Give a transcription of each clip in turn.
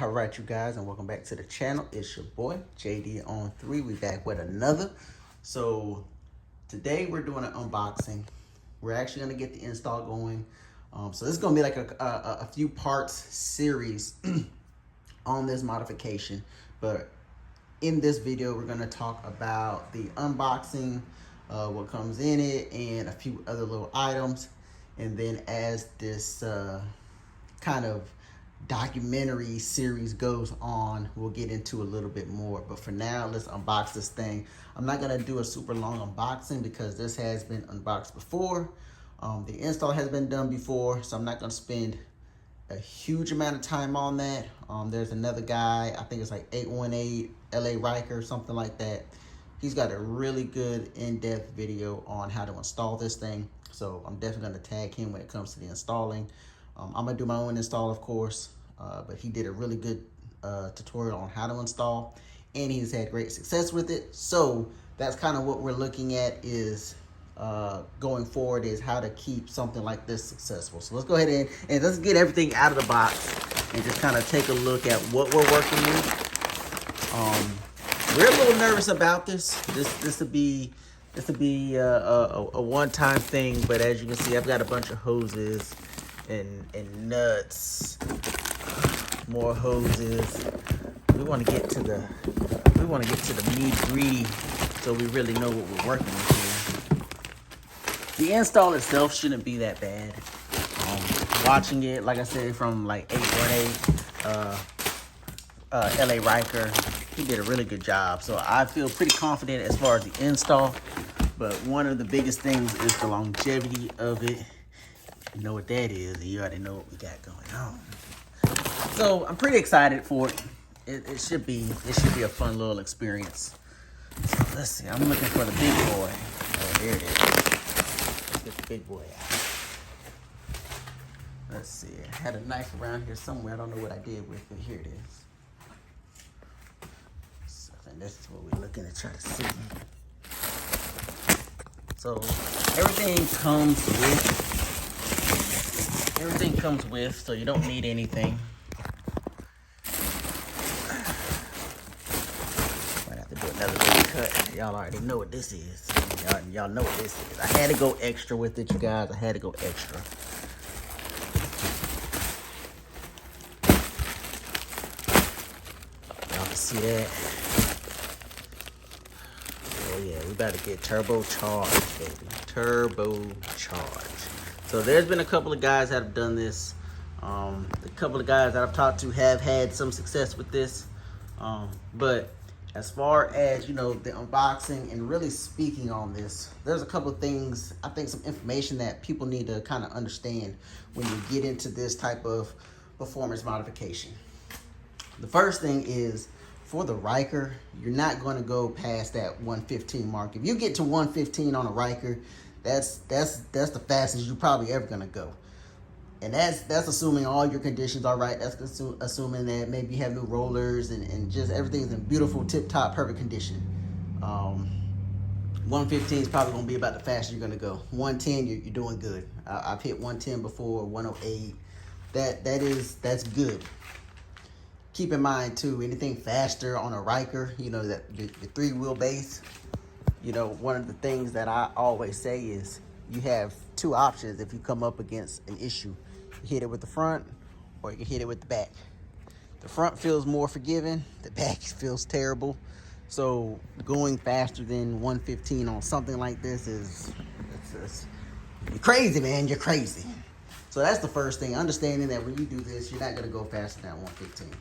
All right, you guys, and welcome back to the channel. It's your boy, JD On3. We back with another. So today we're doing an unboxing. We're actually gonna get the install going. So this is gonna be like a few parts series on this modification. But in this video, we're gonna talk about the unboxing, what comes in it, and a few other little items. And then as this kind of documentary series goes on, we'll get into a little bit more. But for now, let's unbox this thing. I'm not gonna do a super long unboxing because this has been unboxed before. The install has been done before, so I'm not gonna spend a huge amount of time on that. There's another guy, I think it's like 818 LA Ryker, something like that. He's got a really good in-depth video on how to install this thing. So I'm definitely gonna tag him when it comes to the installing. I'm gonna do my own install, of course, but he did a really good tutorial on how to install, and he's had great success with it. So that's kind of what we're looking at is going forward, is how to keep something like this successful. So let's go ahead and let's get everything out of the box and just kind of take a look at what we're working with. We're a little nervous about this. This will be a one-time thing, but as you can see, I've got a bunch of hoses and nuts, more hoses. We want to get to the nitty-gritty, so we really know what we're working with here. The install itself shouldn't be that bad. Watching it, like I said, from like 818 LA Ryker, he did a really good job. So I feel pretty confident as far as the install. But one of the biggest things is the longevity of it. You know what that is, you already know what we got going on. So I'm pretty excited for it. It should be a fun little experience. So let's see, I'm looking for the big boy. Oh, there it is. Let's get the big boy out. Let's see, I had a knife around here somewhere. I don't know what I did with it. Here it is. So I think this is what we're looking to try to see. So everything comes with, so you don't need anything. Might have to do another little cut. Y'all already know what this is. Y'all know what this is. I had to go extra with it, you guys. I had to go extra. Y'all can see that. Oh yeah, we about to get turbocharged, baby. Turbocharged. So there's been a couple of guys that have done this. A couple of guys that I've talked to have had some success with this. But as far as, you know, the unboxing and really speaking on this, there's a couple of things, I think some information that people need to kind of understand when you get into this type of performance modification. The first thing is, for the Ryker, you're not going to go past that 115 mark. If you get to 115 on a Ryker, that's the fastest you're probably ever gonna go, and that's assuming all your conditions are right. That's assuming that maybe you have new rollers and just everything's in beautiful, tip-top, perfect condition. 115 is probably gonna be about the fastest you're gonna go. 110, you're doing good. I've hit 110 before, 108. That's good. Keep in mind too, anything faster on a Ryker, you know, that your three-wheel base. You know, one of the things that I always say is you have two options if you come up against an issue. You hit it with the front, or you can hit it with the back. The front feels more forgiving, the back feels terrible. So going faster than 115 on something like this you're crazy, man, you're crazy. So that's the first thing, understanding that when you do this, you're not gonna go faster than 115.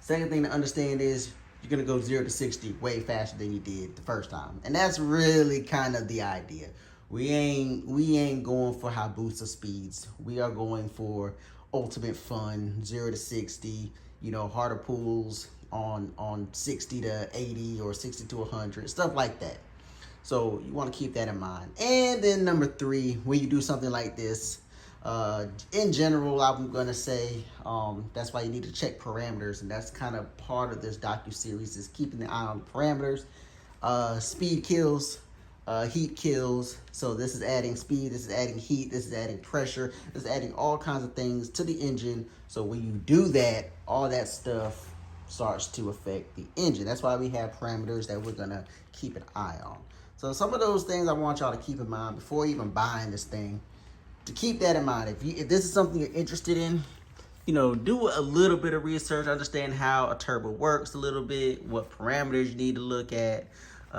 Second thing to understand is you're gonna go 0 to 60 way faster than you did the first time. And that's really kind of the idea. We ain't going for Hayabusa speeds. We are going for ultimate fun, 0 to 60, you know, harder pulls on 60 to 80 or 60 to 100, stuff like that. So you wanna keep that in mind. And then number 3, when you do something like this, in general, I'm gonna say that's why you need to check parameters, and that's kind of part of this docu-series, is keeping the eye on parameters. Speed kills, heat kills. So this is adding speed, this is adding heat, this is adding pressure, this is adding all kinds of things to the engine. So when you do that, all that stuff starts to affect the engine. That's why we have parameters that we're gonna keep an eye on. So some of those things I want y'all to keep in mind before even buying this thing. To keep that in mind, if this is something you're interested in, you know, do a little bit of research, understand how a turbo works a little bit, what parameters you need to look at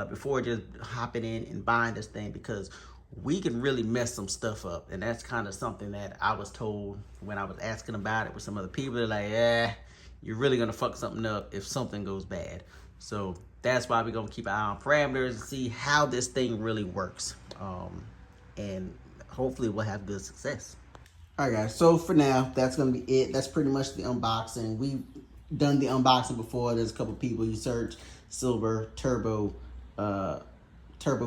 before just hopping in and buying this thing, because we can really mess some stuff up. And that's kind of something that I was told when I was asking about it with some other people. They're like, yeah, you're really gonna fuck something up if something goes bad. So that's why we're gonna keep an eye on parameters and see how this thing really works. And hopefully we'll have good success. All right, guys, so for now, that's going to be it. That's pretty much the unboxing. We've done the unboxing before. There's a couple people, you search Silber Turbo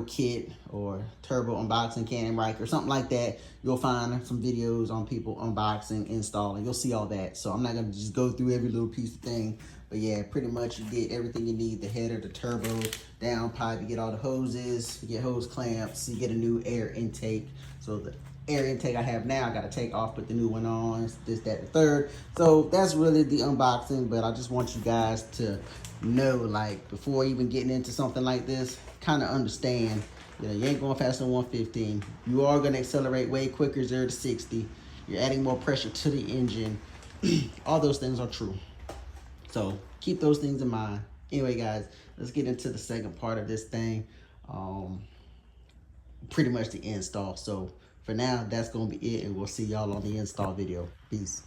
Kit or Turbo Unboxing Can-Am Ryker, something like that. You'll find some videos on people unboxing, installing. You'll see all that. So I'm not going to just go through every little piece of thing. But yeah, pretty much you get everything you need. The header, the turbo, downpipe, you get all the hoses, you get hose clamps, you get a new air intake. So the air intake I have now, I got to take off, put the new one on, this, that, and third. So that's really the unboxing, but I just want you guys to know, like, before even getting into something like this, kind of understand, you know, you ain't going faster than 115. You are going to accelerate way quicker, 0 to 60. You're adding more pressure to the engine. All those things are true. So keep those things in mind. Anyway, guys, let's get into the second part of this thing. Pretty much the install. So for now, that's going to be it, and we'll see y'all on the install video. Peace.